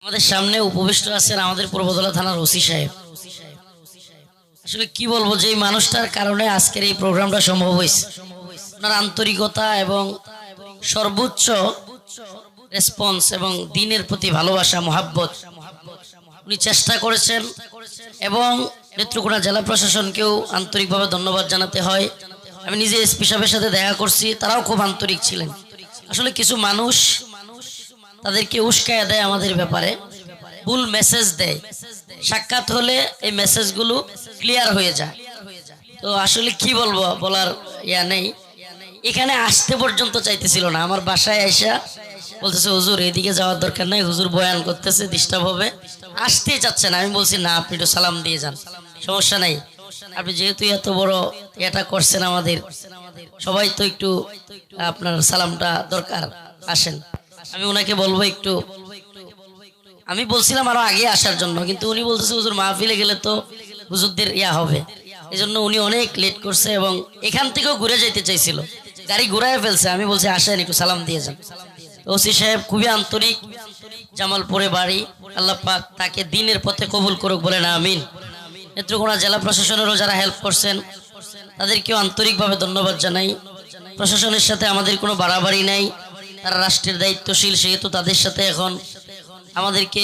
আমাদের সামনে উপবিষ্ট আছেন আমাদের পূর্বদলা থানার ওসি সাহেব। আসলে কি বলবো, যে মানুষটার কারণে আজকের এই প্রোগ্রামটা সম্ভব হয়েছে। ওনার আন্তরিকতা এবং সর্বোচ্চ রেসপন্স এবং দিনের প্রতি ভালোবাসা মহাব্বত উনি চেষ্টা করেছেন, এবং নেত্রকোনা জেলা প্রশাসনকেও আন্তরিকভাবে ধন্যবাদ জানাতে হয়। আমি নিজে এসপি সাহেবের সাথে দেখা করছি, তারাও খুব আন্তরিক ছিলেন। আসলে কিছু মানুষ তাদেরকে উস্কায়া দেয়, আমাদের ব্যাপারে ভুল মেসেজ দেয়, সাক্ষাৎ হলে এই মেসেজগুলো ক্লিয়ার হয়ে যায়। তো আসলে কি বলবো, বলার ইয়া নেই। এখানে আসতে পর্যন্ত চাইতেছিল না, আমার বাসায় আইসা বলতেছে হুজুর এদিকে যাওয়ার দরকার নাই, হুজুর বয়ান করতেছে ডিস্টার্ব হবে, আসতেই চাচ্ছে না। আমি বলছি না, আপনি একটু সালাম দিয়ে যান, সমস্যা নাই। আপনি যেহেতু এত বড় এটা করছেন, আমাদের সবাই তো একটু আপনার সালামটা দরকার, আসেন। আমি ওনাকে বলবো একটু, আমি বলছিলাম আরো আগে আসার জন্য, কিন্তু উনি বলতেছে হুজুর মাহফিলে গেলে তো হুজুরদের ইয়া হবে, এই জন্য উনি অনেক লেট করছে, এবং এখান থেকেও ঘুরে যেতে চাইছিল, গাড়ি ঘুরায় ফেলছে। আমি বলছি আসেন একটু সালাম দিয়ে যান। ওসি সাহেব খুবই আন্তরিক, জামালপুরে বাড়ি, আল্লাহ পাক তাকে দিনের পথে কবুল করুক, বলেন আমিন। নেত্রকোনা জেলা প্রশাসনেরও যারা হেল্প করছেন তাদেরকেও আন্তরিকভাবে ধন্যবাদ জানাই। প্রশাসনের সাথে আমাদের কোনো বাড়াবাড়ি নাই, তারা রাষ্ট্রের দায়িত্বশীল, সেহেতু তাদের সাথে এখন আমাদেরকে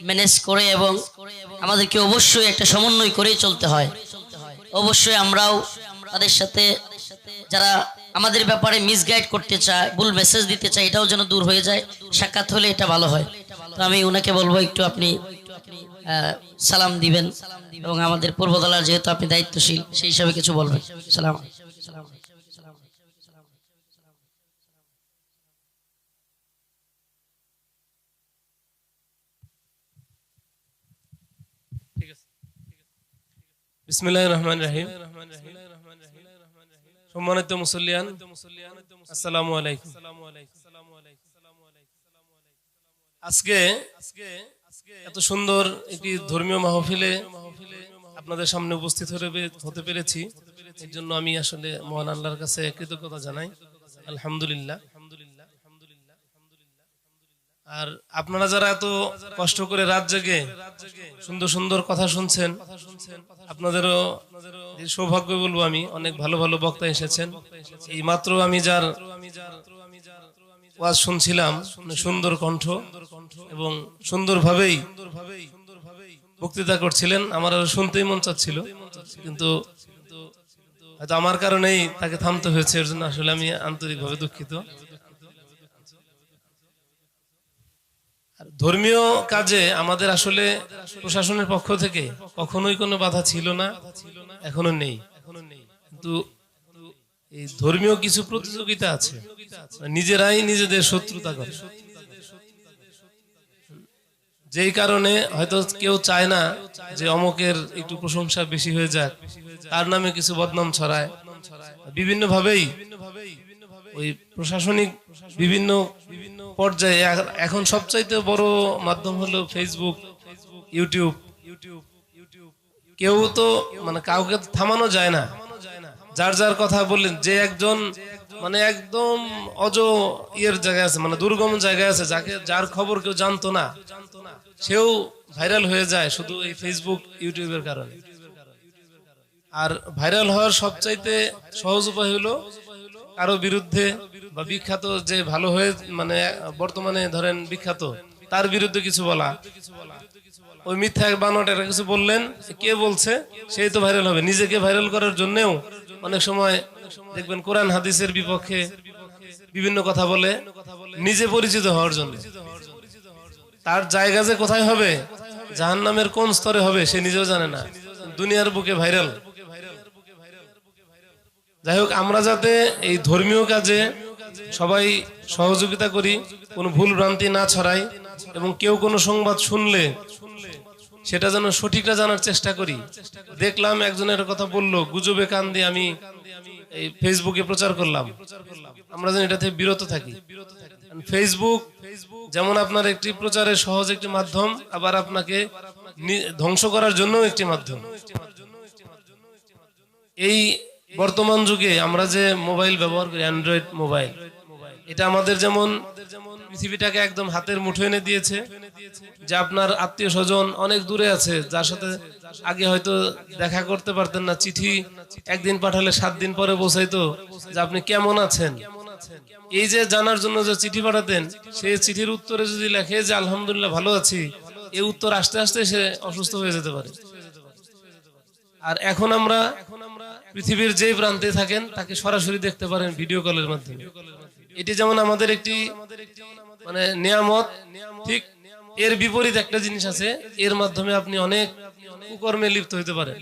ম্যানেজ করে এবং আমাদেরকে অবশ্যই একটা সমন্বয় করেই চলতে হয়। অবশ্যই আমরাও তাদের সাথে, যারা আমাদের ব্যাপারে মিসগাইড করতে চায়, ভুল মেসেজ দিতে চায়, এটাও যেন দূর হয়ে যায়। সাক্ষাৎ হলে এটা ভালো হয়। তো আমি ওনাকে বলবো একটু আপনি সালাম দিবেন, এবং আমাদের পূর্বদলার যেহেতু আপনি দায়িত্বশীল সেই হিসাবে কিছু বলবেন। সালাম। বিসমিল্লাহির রহমানির রহিম। সম্মানিত মুসল্লিয়ান, আসসালামু আলাইকুম। আজকে এত সুন্দর একটি ধর্মীয় মাহফিলে আপনাদের সামনে উপস্থিত হতে পেরেছি, এর জন্য আমি আসলে মহান আল্লাহর কাছে কৃতজ্ঞতা জানাই, আলহামদুলিল্লাহ। আর আপনারা যারা এত কষ্ট করে রাত জেগে সুন্দর সুন্দর কথা শুনছেন, আপনাদেরও সৌভাগ্য বলবো, আমি অনেক ভালো ভালো বক্তা এসেছেন। এই মাত্র আমি যার ওয়াজ শুনছিলাম, সুন্দর কণ্ঠ এবং সুন্দরভাবেই বক্তৃতা করছিলেন, আমার আরো শুনতেই মন চাচ্ছিল, কিন্তু হয়তো আমার কারণেই তাকে থামতে হয়েছে, এর জন্য আসলে আমি আন্তরিকভাবে দুঃখিত। ধর্মীয় কাজে আমাদের আসলে প্রশাসনের পক্ষ থেকে কখনোই কোনো বাধা ছিল না, এখনো নেই। কিন্তু এই ধর্মীয় কিছু প্রতিযোগিতা আছে, নিজেরাই নিজেদের শত্রুতা করে, যেই কারণে হয়তো কেউ চায় না যে অমকের একটু প্রশংসা বেশি হয়ে যাক, তার নামে কিছু বদনাম ছড়ায়। বিভিন্ন ভাবেই ওই প্রশাসনিক বিভিন্ন পর্যায়ে এখন সবচাইতে বড় মাধ্যম হলো ফেসবুক, ইউটিউব। কেউ তো মানে কাউকে থামানো যায় না, যার যার কথা বললেন, যে একজন মানে একদম ইয়ের জায়গায় আছে, মানে দুর্গম জায়গায় আছে, যার খবর কেউ জানতো না, সেও ভাইরাল হয়ে যায় শুধু এই ফেসবুক ইউটিউবের কারণে। আর ভাইরাল হওয়ার সবচাইতে সহজ উপায় হলো কারো বিরুদ্ধে বা বিখ্যাত, যে ভালো হয়ে মানে বর্তমানে ধরেন বিখ্যাত, তার বিরুদ্ধে কিছু বলা। ওই মিথ্যা বানোয়াট কিছু বললেন, কে বলছে সেই তো ভাইরাল হবে। নিজেকে ভাইরাল করার জন্যও অনেক সময় দেখবেন কোরআন হাদিসের বিপক্ষে বিভিন্ন কথা বলে, নিজে পরিচিত হওয়ার জন্য। তার জায়গা যে কোথায় হবে, জাহান্নামের কোন স্তরে হবে, সে নিজেও জানে না, দুনিয়ার বুকে ভাইরাল। যাই হোক, আমরা যাতে এই ধর্মীয় কাজে সবাই সহযোগিতা করি, কোনো ভুল ভ্রান্তি না ছড়াই, এবং কেউ কোনো সংবাদ শুনলে সেটা যেন সঠিকটা জানার চেষ্টা করি। দেখলাম একজনের কথা বললো, গুজবে কান দিয়ে আমি এই ফেসবুকে প্রচার করলাম, আমরা যেন এটা থেকে বিরত থাকি। ফেসবুক যেমন আপনার একটি প্রচারের সহজ একটি মাধ্যম, আবার আপনাকে ধ্বংস করার জন্য একটি মাধ্যম। এই বর্তমান যুগে আমরা যে মোবাইল ব্যবহার করি, অ্যান্ড্রয়েড মোবাইল, এটা আমাদের যেমন পৃথিবীটাকে একদম হাতের মুঠোয় এনে দিয়েছে, যে আপনার আত্মীয় স্বজন অনেক দূরে আছে, যার সাথে আগে হয়তো দেখা করতে পারতেন না, চিঠি একদিন পাঠালে 7 দিন পরে পৌঁছাইতো যে আপনি কেমন আছেন। এই যে জানার জন্য যে চিঠি পাঠাতেন, সেই চিঠির উত্তরে যদি লেখে যে আলহামদুলিল্লাহ ভালো আছি, এই উত্তর আসতে আসতে সে অসুস্থ হয়ে যেতে পারে। আর এখন আমরা পৃথিবীর যেই প্রান্তে থাকেন তাকে সরাসরি দেখতে পারেন ভিডিও কলের মাধ্যমে। এটি যেমন আমাদের একটি মানে নিয়ামত, ঠিক এর বিপরীত একটা জিনিস আছে, এর মাধ্যমে আপনি অনেক কুকর্মে লিপ্ত হতে পারেন।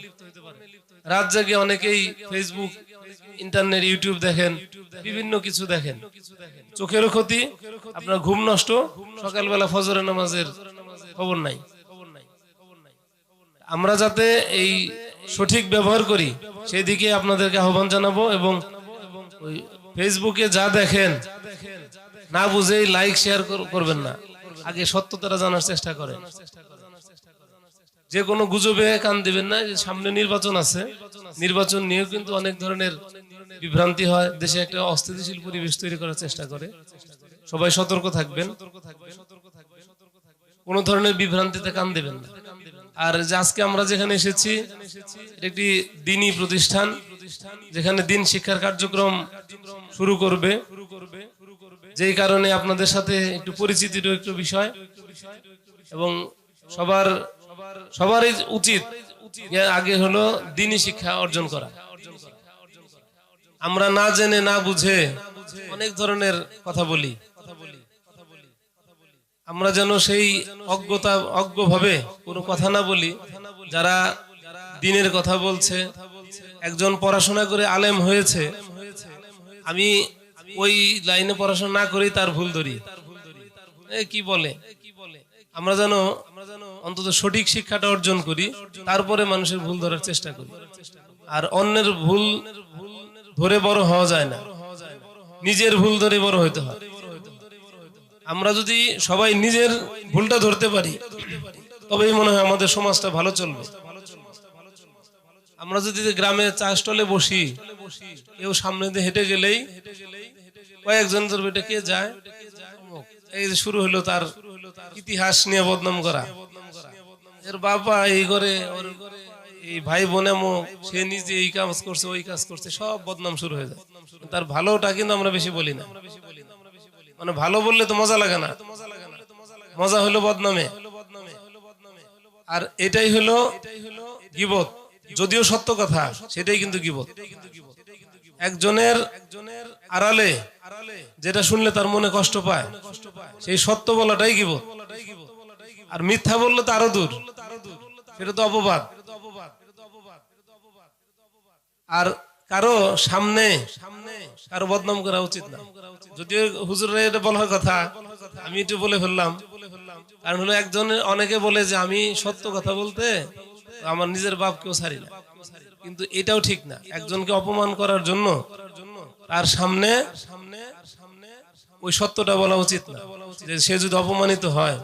রাত জাগে অনেকেই ফেসবুক, ইন্টারনেট, ইউটিউব দেখেন, বিভিন্ন কিছু দেখেন, চোখেরও ক্ষতি, আপনার ঘুম নষ্ট, সকালবেলা ফজরের নামাজের খবর নাই। আমরা যাতে এই সঠিক ব্যবহার করি সেই দিকে আপনাদেরকে আহ্বান জানাবো। এবং ওই ফেসবুকে যা দেখেন না বুঝেই লাইক শেয়ার করবেন না, আগে সত্যতাটা জানার চেষ্টা করেন। যে কোনো গুজবে কান দিবেন না। সামনে নির্বাচন আছে, নির্বাচন নিয়েও কিন্তু অনেক ধরনের বিভ্রান্তি হয়, দেশে একটা অস্থিতিশীল পরিবেশ তৈরি করার চেষ্টা করে। সবাই সতর্ক থাকবেন, কোন ধরনের বিভ্রান্তিতে কান দেবেন না। আর যে আজকে আমরা যেখানে এসেছি একটি দ্বীনি প্রতিষ্ঠান, যেখানে দিন শিক্ষার কার্যক্রম শুরু করবে, যেই কারণে আপনাদের সাথে একটু পরিচিতির একটু বিষয়, এবং সবারই উচিত আগে হলো দ্বীনি শিক্ষা অর্জন করা। আমরা না জেনে না বুঝে অনেক ধরনের কথা বলি, আমরা যেন সেই অজ্ঞভাবে কোনো কথা না বলি। যারা দ্বীনের কথা বলছে, একজন পড়াশোনা করে আলেম হয়েছে, আমি ওই লাইনে পড়াশোনা না করেই তার ভুল ধরি, কি বলে। আমরা যেন অন্তত সঠিক শিক্ষাটা অর্জন করি, তারপরে মানুষের ভুল ধরার চেষ্টা করি। আর অন্যের ভুল ধরে বড় হওয়া যায় না, নিজের ভুল ধরে বড় হইতে হয়। আমরা যদি সবাই নিজের ভুলটা ধরতে পারি, তবেই মনে হয় আমাদের সমাজটা ভালো চলবে। আমরা যদি গ্রামে চা স্টলে বসি, কেউ সামনে দিয়ে হেঁটে গেলেই কয়েকজন ধরবে, এটা কে যায়, এই যে শুরু হলো তার ইতিহাস নিয়ে বদনাম করা, এর বাবা এই করে, ওর এই ভাই বোন এমন, সে নিজে এই কাজ করছে, ওই কাজ করছে, সব বদনাম শুরু হয়ে যায়। তার ভালোটা কিন্তু আমরা বেশি বলি না, মানে ভালো বললে তো মজা লাগে না, মজা হলো বদনামে। আর এটাই হলো গীবত, যদিও সত্য কথা, সেটাই কিন্তু গীবত। একজনের আড়ালে যেটা শুনলে তার মনে কষ্ট পায়, সেই সত্য বলাটাই গীবত। আর মিথ্যা বললে তো আরো দূর, সেটা তো অপবাদ। আর কারো সামনে কারো বদনাম করা উচিত না। যদিও হুজুরের এটা বলার কথা, আমি একটু বলে ফেললাম। কারণ হলো অনেকে বলে যে আমি সত্য কথা বলতে আমার নিজের বাপকেও ছাড়ি না, কিন্তু এটাও ঠিক না। একজনকে অপমান করার জন্য তার সামনে ওই সত্যটা বলা উচিত না। যে সে যদি অপমানিত হয়,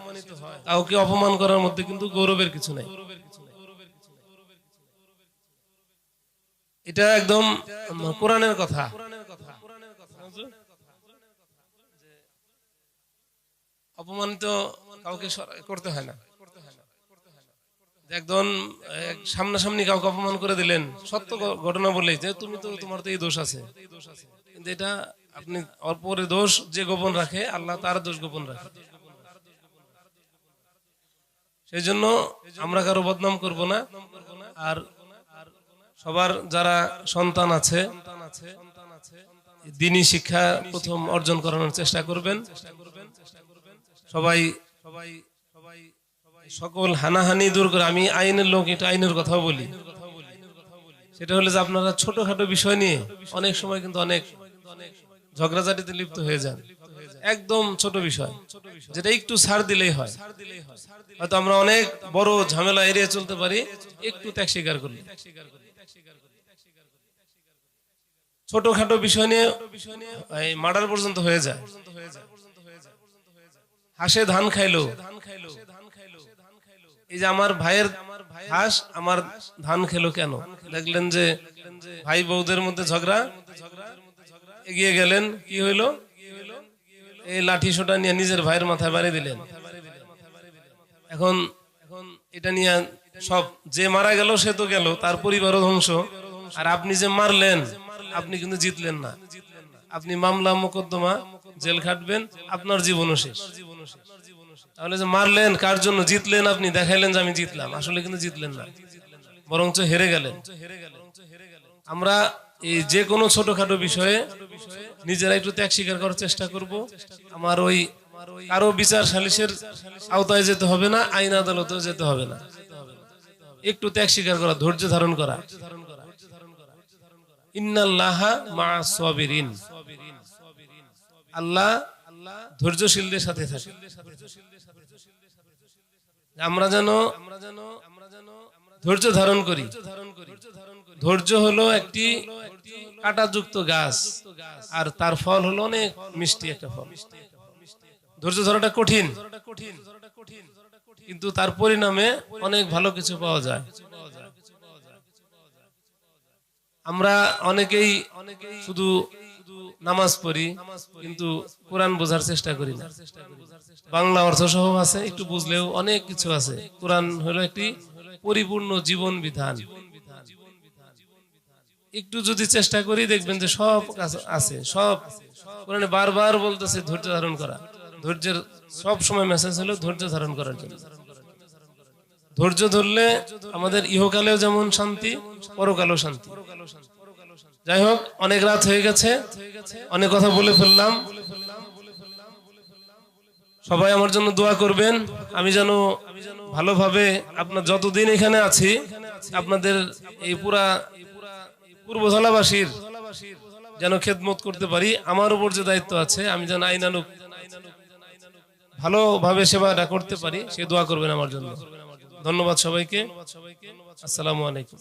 কাউকে অপমান করার মধ্যে কিন্তু গৌরবের কিছু নাই। এটা একদম কোরআনের কথা। অপমানিত কাউকে করতে হয় না। একদম সামনাসামনি কাউকে অপমান করে দিলেন, সত্য ঘটনা বলেই যে তুমি তো, তোমার তো এই দোষ আছে, কিন্তু এটা আপনি অপরের দোষ যে গোপন রাখে, আল্লাহ তার দোষ গোপন রাখে। সেই জন্য আমরা কারো বদনাম করব না। আর সবার যারা সন্তান আছে, দ্বীনি শিক্ষা প্রথম অর্জন করানোর চেষ্টা করবেন। সবাই সকল হানাহানি দূর করে, আমি আইনের লোক, এটা আইনের কথা বলি, সেটা হলো যে আপনারা ছোটখাটো বিষয় নিয়ে অনেক সময় কিন্তু অনেক ঝগড়াঝাটিতে লিপ্ত হয়ে যান। একদম ছোট বিষয়, যেটা একটু ছাড় দিলেই হয়। হয়তো আমরা অনেক বড় ঝামেলা এড়িয়ে চলতে পারি একটু ত্যাগ স্বীকার করলে। ছোটখাটো বিষয় নিয়ে মার্ডার পর্যন্ত হয়ে যায়। হাঁসে ধান খাইলো, এই যে আমার ভাইয়ের হাঁস আমার ধান খেলো কেন? দেখলেন যে ভাই বউদের মধ্যে ঝগড়া, এগিয়ে গেলেন, কি হইলো? এই লাঠি সোটা নিয়ে নিজের ভাইয়ের মাথায় বাড়ি দিলেন। এখন এটা নিয়ে সব, যে মারা গেল সে তো গেল, তার পরিবারও ধ্বংস, আর আপনি যে মারলেন আপনি কিন্তু জিতলেন না। আপনি মামলা মোকদ্দমা জেল খাটবেন, আপনার জীবনও শেষ। তাহলে যে মারলেন কার জন্য, জিতলেন আপনি, দেখাইলেন যে আমি জিতলাম, আসলে কিন্তু জিতলেন না, বরঞ্চ হেরে গেলেন। আমরা এই যে কোনো ছোটখাটো বিষয়ে নিজেরা একটু ত্যাগ স্বীকার করার চেষ্টা করব। আমার ওই কারো বিচার সালিশের আওতায় যেতে হবে না, আইন আদালতেও যেতে হবে না, একটু ত্যাগ স্বীকার করা, ধৈর্য ধারণ করা। ইন্নাল্লাহা মা'আস সাবিরিন, আল্লাহ ধৈর্যশীলদের সাথে থাকে। আমরা যেন ধৈর্য ধারণ করি। ধৈর্য হলো একটি কাঁটাযুক্ত গাছ, আর তার ফল হলো অনেক মিষ্টি একটা ফল। ধৈর্য ধরাটা কঠিন, কিন্তু তার পরিণামে অনেক ভালো কিছু পাওয়া যায়। আমরা অনেকেই শুধু নামাজ পড়ি, কিন্তু কোরআন বোঝার চেষ্টা করি না। বাংলা অর্থ সহ আছে, একটু বুঝলেও অনেক কিছু আছে। কোরআন হলো একটি পরিপূর্ণ জীবন বিধান। একটু যদি চেষ্টা করি দেখবেন যে সব আছে, সব কোরআনে বারবার বলতেছে ধৈর্য ধারণ করা। ধৈর্যের সব সময় মেসেজ হলো ধৈর্য ধারণ করার জন্য। ধৈর্য ধরলে আমাদের ইহকালেও যেমন শান্তি, পরকালেও শান্তি। যাই হোক, অনেক রাত হয়ে গেছে, অনেক কথা বলে ফেললাম। সবাই আমার জন্য দোয়া করবেন, আমি যেন ভালোভাবে আপনার যতদিন এখানে আছি আপনাদের এই পুরা পূর্বধলাবাসীর যেন খেদমত করতে পারি। আমার উপর যে দায়িত্ব আছে, আমি যেন আইনানুগ ভালোভাবে সেবাটা করতে পারি, সে দোয়া করবেন আমার জন্য। ধন্যবাদ সবাইকে। আসসালামু আলাইকুম।